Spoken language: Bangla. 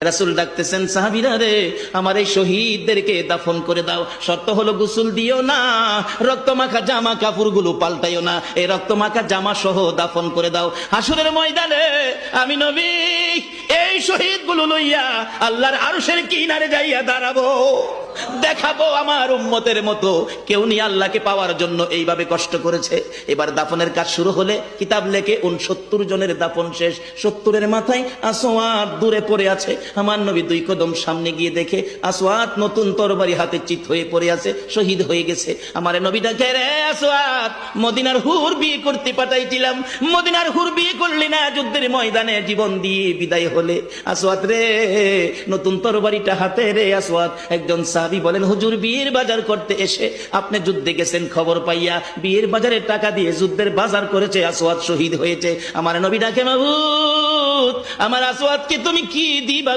রাসূল ডাকতেছেন, সাহাবীরা রে, আমার এই শহীদদেরকে দাফন করে দাও। শর্ত হলো গোসল দিও না, রক্তমাখা জামা কাপড়গুলো পাল্টাইও না, এই রক্তমাখা জামা সহ দাফন করে দাও। হাসরের ময়দানে আমি নবী এই শহীদগুলো লইয়া আল্লাহর আরশের কিনারে যাইয়া দাঁড়াবো, দেখাবো আমার উম্মতের মতো কেউ নিয়ে আল্লাহকে পাওয়ার জন্য এইভাবে কষ্ট করেছে। এবার দাফনের কাজ শুরু হলে কিতাব লেখে 69 জনের দাফন শেষ। 70-এর মাথায় আসওয়াদ দূরে পড়ে আছে। আমার নবী 2 কদম সামনে গিয়ে দেখে আসওয়াদ নতুন তরবারি হাতে চিত হয়ে পড়ে আছে, শহীদ হয়ে গেছে। আমার নবী ডাকে, রে আসওয়াদ, মদিনার হুর বিয়ে করতে পাঠাইছিলাম, মদিনার হুর বিয়ে করলি না, যুদ্ধের ময়দানে জীবন দিয়ে বিদায় হলে। আসওয়াদ রে, নতুন তরবারিটা হাতে রে। আসওয়াদ একজন সাহাবী বলেন, হুজুর বিয়ের বাজার করতে এসে আপনি যুদ্ধে গেছেন, খবর পাইয়া বিয়ের বাজারে টাকা দিয়ে যুদ্ধের বাজার করেছে, আসওয়াদ শহীদ হয়েছে। আমার নবী ডাকে, মাবুদ, আমার আসওয়াদকে তুমি কি দিবা?